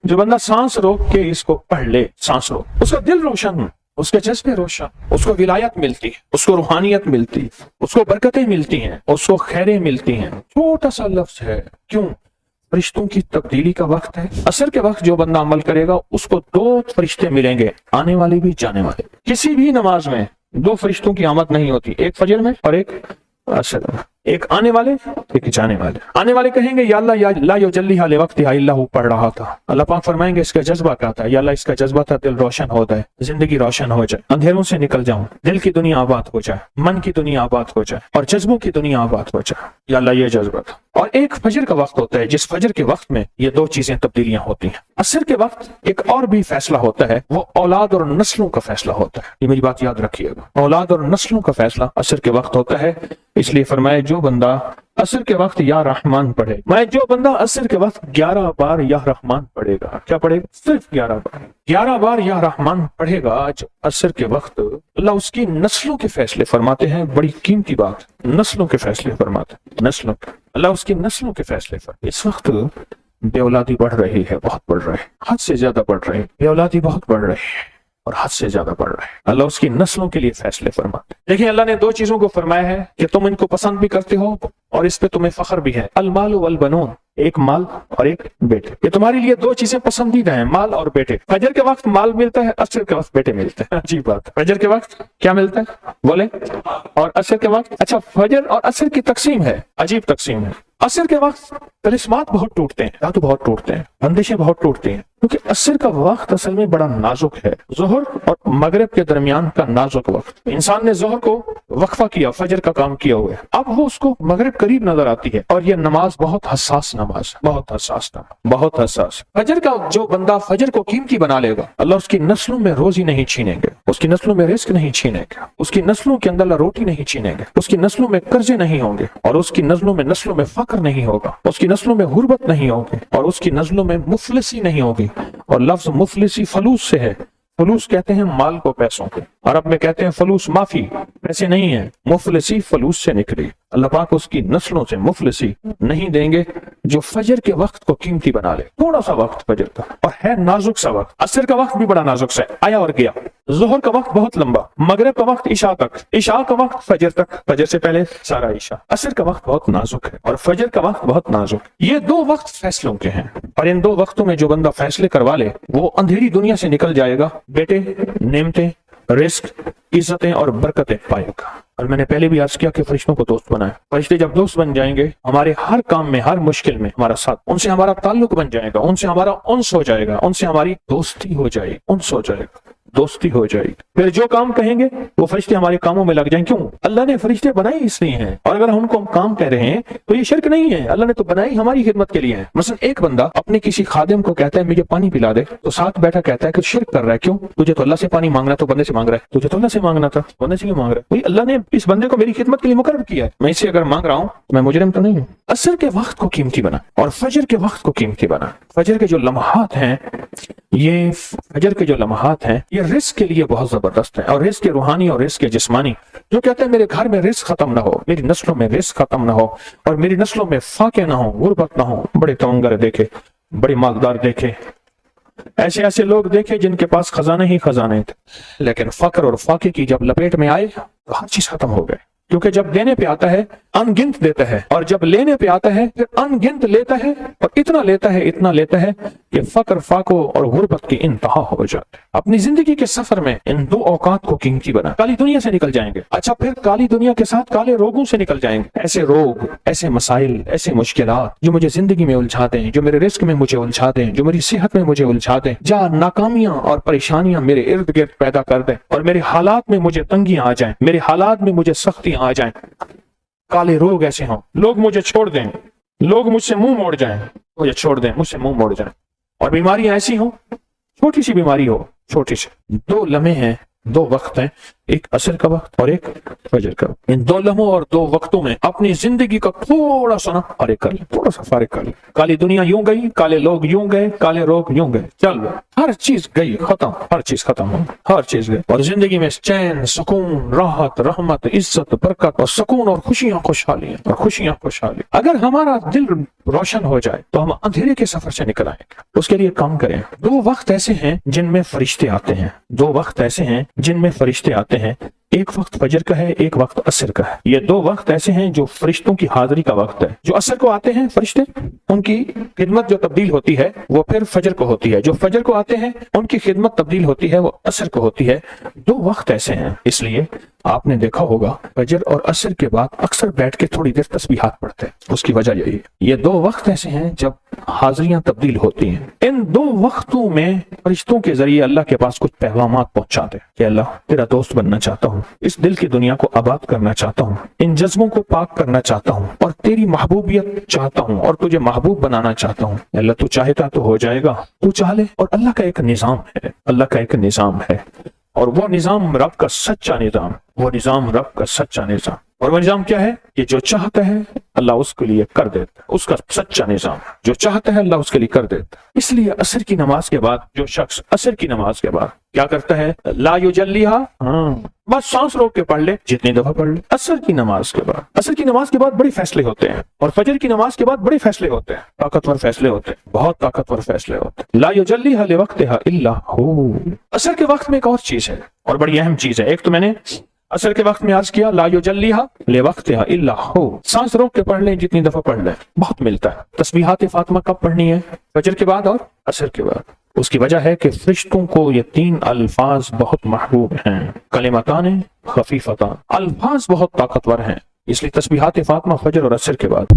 जो बंदा सांस रोक के इसको पढ़ ले, सांस रोक, उसका दिल रोशन, उसके जज्बे रोशन, उसको विलायत मिलती है, उसको रूहानियत मिलती है, उसको बरकतें मिलती हैं, उसको खैरें मिलती हैं। छोटा सा लफ्ज है, क्यों? फरिश्तों की तब्दीली का वक्त है। असर के वक्त जो बंदा अमल करेगा उसको 2 फरिश्ते मिलेंगे, आने वाले भी जाने वाले। किसी भी नमाज में 2 फरिश्तों की आमद नहीं होती, एक फजर में और एक असर में। एक आने वाले, एक जाने वाले। आने वाले कहेंगे या अल्लाह या ला युजल्ली हाले वक्त अल्लाह पढ़ रहा था। अल्लाह पाक फरमाएंगे इसका जज्बा क्या था? या अल्लाह इसका जज्बा था दिल रोशन हो जाए, जिंदगी रोशन हो जाए, अंधेरों से निकल जाऊं, दिल की दुनिया आबाद हो जाए, मन की दुनिया आबाद हो जाए और जज्बों की दुनिया आबाद हो जाए। या अल्लाह ये जज्बा था। और एक फजर का वक्त होता है, जिस फजर के वक्त में ये 2 चीजें तब्दीलियां होती हैं। असर के वक्त एक और भी फैसला होता है, वो औलाद और नस्लों का फैसला होता है। ये मेरी बात याद रखिएगा, औलाद और नस्लों का फैसला असर के वक्त होता है। इसलिए फरमाए जो बंदा असर के वक्त या रहमान पढ़े, मैं जो बंदा असर के वक्त 11 बार या रहमान पढ़ेगा, क्या पढ़ेगा? सिर्फ 11 बार या रहमान पढ़ेगा जो असर के वक्त, अल्लाह उसकी नस्लों के फैसले फरमाते हैं। बड़ी कीमती बात, नस्लों के फैसले फरमाते हैं, नस्लों के, अल्लाह उसकी नस्लों के फैसले फरमाते। इस वक्त बेऔलादी बढ़ रही है, बहुत बढ़ रही है, हद से ज्यादा बढ़ रही है, बेऔलादी बहुत बढ़ रही है और हद से ज्यादा बढ़ रहा है। अल्लाह उसकी नस्लों के लिए फैसले फरमाते। देखिए अल्लाह ने 2 चीजों को फरमाया है कि तुम इनको पसंद भी करते हो और इस पे तुम्हें फख्र भी है। अल माल वल बनून, एक माल और एक बेटे। ये तुम्हारे लिए 2 चीजें पसंदीदा हैं, माल और बेटे। फजर के वक्त माल मिलता है, असर के वक्त बेटे मिलते हैं। अजीब बात है, फजर के वक्त क्या मिलता है बोले? और असर के वक्त, अच्छा फजर और असर की तकसीम है, अजीब तकसीम है। असर के वक्त तिलिस्मात बहुत टूटते हैं, धातु बहुत टूटते हैं, बंदिशें बहुत टूटती हैं, क्योंकि असर का वक्त असल में बड़ा नाजुक है। जोहर और मगरिब के दरमियान का नाजुक वक्त, इंसान ने जोहर को वक्फा किया, फजर का काम किया हुआ है, अब वो उसको मगरिब करीब नजर आती है और ये नमाज बहुत हसास नमाज, बहुत हसास नमाज, बहुत हसास। फजर का जो बंदा फजर को कीमती बना लेगा, अल्लाह उसकी नस्लों में रोजी नहीं छीनेंगे, उसकी नस्लों में रिस्क नहीं छीनेंगे, उसकी नस्लों के अंदर रोटी नहीं छीनेंगे, उसकी नस्लों में कर्जे नहीं होंगे और उसकी नस्लों में फक्र नहीं होगा, उसकी नस्लों में गुर्बत नहीं होगी और उसकी नस्लों में मुफलिसी नहीं होगी। और लफ्ज मुफलिसी फलूस से है। फलूस कहते हैं माल को, पैसों को। अरब में कहते हैं फलूस माफी, पैसे नहीं है। मुफलिसी फलूस से निकली। अल्लाह पाक उसकी नस्लों से मुफलिसी नहीं देंगे जो फजर के वक्त को कीमती बना ले। थोड़ा सा वक्त फजर का और है नाजुक सा वक्त। असर का वक्त भी बड़ा नाजुक सा है, आया और गया। जोहर का वक्त बहुत लंबा, मगरिब का वक्त इशा तक, इशा का वक्त फजर तक, फजर से पहले सारा इशा। असर का वक्त बहुत नाजुक है और फजर का वक्त बहुत नाजुक। ये 2 वक्त फैसलों के हैं और इन 2 वक्तों में जो बंदा फैसले करवा ले वो अंधेरी दुनिया से निकल जाएगा, बेटे, नेमतें, रिस्क, इज्जतें और बरकतें पाएगा। और मैंने पहले भी अर्ज किया कि फरिश्तों को दोस्त बनाए। फरिश्ते जब दोस्त बन जाएंगे, हमारे हर काम में, हर मुश्किल में हमारा साथ, उनसे हमारा ताल्लुक बन जाएगा, उनसे हमारा उन्स हो जाएगा, उनसे हमारी दोस्ती हो जाएगी, उन्स हो जाएगा, दोस्ती हो जाएगी। फिर जो काम कहेंगे वो फरिश्ते हमारे कामों में लग जाएंगे। क्यों? अल्लाह ने फरिश्ते बनाए इसलिए हैं। और अगर उनको हम काम कह रहे हैं तो ये शिर्क नहीं है, अल्लाह ने तो बनाई हमारी खिदमत के लिए है। मसलन एक बंदा अपने किसी खादिम को कहता है मुझे पानी पिला दे, तो साथ बैठा कहता है कि शिर्क कर रहा है। क्यों? तुझे तो अल्लाह से पानी मांगना, तो बंदे से मांग रहा है। तुझे तो अल्लाह से मांगना था, बंदे से क्यों मांग रहा है? अल्लाह ने इस बंदे को मेरी खिदमत के लिए मुकर्रर किया है, मैं इससे अगर मांग रहा हूँ तो मैं मुजरिम तो नहीं हूँ। असर के वक्त को कीमती बना और फजर के वक्त को कीमती बना। फजर के जो लम्हात हैं, ये फजर के जो लम्हात हैं ये रिस्क के लिए बहुत जबरदस्त है। और रिस्क के रूहानी और रिस्क के जिस्मानी। जो कहते हैं मेरे घर में रिस्क खत्म ना हो, मेरी नस्लों में रिस्क खत्म ना हो और मेरी नस्लों में फाके ना हो, गुर्बत ना हो। बड़े तवंगर देखे, बड़े मालदार देखे, ऐसे ऐसे लोग देखे जिनके पास खजाने ही खजाने थे, लेकिन फक्र और फाके की जब लपेट में आए तो हर चीज खत्म हो गई। क्योंकि जब देने पे आता है अनगिनत देता है और जब लेने पे आता है फिर अनगिनत लेता है और इतना लेता है, इतना लेता है कि फक्र, फाको और गुर्बत की इंतहा हो जाती है। अपनी जिंदगी के सफर में इन 2 औकात को कीमती बना। काली दुनिया से निकल जाएंगे, अच्छा फिर काली दुनिया के साथ काले रोगों से निकल जाएंगे। ऐसे रोग, ऐसे मसाइल, ऐसे मुश्किलात जो मुझे जिंदगी में उलझाते हैं, जो मेरे रिस्क में मुझे उलझाते हैं, जो मेरी सेहत में मुझे उलझाते हैं, जहाँ नाकामियां और परेशानियां मेरे इर्द गिर्द पैदा कर दें और मेरे हालात में मुझे तंगियां आ जाए, मेरे हालात में मुझे सख्तियां आ जाएं, काले रोग ऐसे हों, लोग मुझे छोड़ दें, लोग मुझसे मुंह मोड़ जाएं, मुझे छोड़ दें, मुझसे मुंह मोड़ जाएं। और बीमारियां ऐसी हों, छोटी सी बीमारी हो, छोटी सी। 2 लम्हे हैं, 2 वक्त हैं ایک عصر کا وقت اور ایک فجر کا وقت. ان دو لمحوں اور دو وقتوں میں اپنی زندگی کا تھوڑا سا فارغ کر لیں, تھوڑا سا فارغ کر لیں. کالی دنیا یوں گئی, کالے لوگ یوں گئے, کالے روگ یوں گئے, چل ہر چیز گئی, ختم, ہر چیز ختم ہو, ہر چیز گئی, اور زندگی میں چین, سکون, راحت, رحمت, عزت, برکت اور سکون اور خوشیاں, خوشحالیاں اور خوشیاں, خوشحالی. اگر ہمارا دل روشن ہو جائے تو ہم اندھیرے کے سفر سے نکل آئیں گے. اس کے لیے کام کریں. دو وقت ایسے ہیں جن میں فرشتے آتے ہیں, دو وقت ایسے ہیں جن میں فرشتے آتے ہیں. ایک وقت فجر کا ہے, ایک وقت عصر کا ہے. یہ دو وقت ایسے ہیں جو فرشتوں کی حاضری کا وقت ہے. جو عصر کو آتے ہیں فرشتے, ان کی خدمت جو تبدیل ہوتی ہے وہ پھر فجر کو ہوتی ہے. جو فجر کو آتے ہیں ان کی خدمت تبدیل ہوتی ہے, وہ عصر کو ہوتی ہے. دو وقت ایسے ہیں. اس لیے آپ نے دیکھا ہوگا فجر اور عصر کے بعد اکثر بیٹھ کے تھوڑی دیر تسبیحات پڑھتے ہیں. اس کی وجہ یہی ہے, یہ دو وقت ایسے ہیں جب حاضریاں تبدیل ہوتی ہیں. ان دو وقتوں میں فرشتوں کے ذریعے اللہ کے پاس کچھ پیغامات پہنچاتے ہیں کہ اللہ تیرا دوست بننا چاہتا ہوں, اس دل کی دنیا کو آباد کرنا چاہتا ہوں, ان جذبوں کو پاک کرنا چاہتا ہوں, اور تیری محبوبیت چاہتا ہوں, اور تجھے محبوب بنانا چاہتا ہوں. اللہ تو چاہتا تو ہو جائے گا, تو چاہ لے. اور اللہ کا ایک نظام ہے, اللہ کا ایک نظام ہے, اور وہ نظام رب کا سچا نظام, وہ نظام رب کا سچا نظام. اور وہ نظام کیا ہے کہ جو چاہتا ہے اللہ اس کے لیے کر دیتا ہے. اس کا سچا نظام, جو چاہتا ہے اللہ اس کے لیے کر دیتا ہے. اس لیے عصر کی نماز کے بعد جو شخص عصر کی نماز کے بعد کیا کرتا ہے, لا یجلیھا, بس سانس روک کے پڑھ لے, جتنی دفعہ پڑھ لے. عصر کی نماز کے بعد, عصر کی نماز کے بعد بڑے فیصلے ہوتے ہیں, اور فجر کی نماز کے بعد بڑے فیصلے ہوتے ہیں, طاقتور فیصلے ہوتے ہیں, بہت طاقتور فیصلے ہوتے ہیں. لا یجلیھا لوقتھا الا ہو. عصر کے وقت میں ایک اور چیز ہے, اور بڑی اہم چیز ہے. ایک تو میں نے عصر کے وقت میں عرض کیا, لا یجلیھا لوقتھا الا ہو, سانس روک کے پڑھ لیں, جتنی دفعہ پڑھ لیں, بہت ملتا ہے. تسبیحات فاطمہ کب پڑھنی ہے, فجر کے بعد اور عصر کے بعد. اس کی وجہ ہے کہ فرشتوں کو یہ تین الفاظ بہت محبوب ہیں, کلمتان خفیفتان, الفاظ بہت طاقتور ہیں. اس لیے تسبیحات فاطمہ فجر اور عصر کے بعد.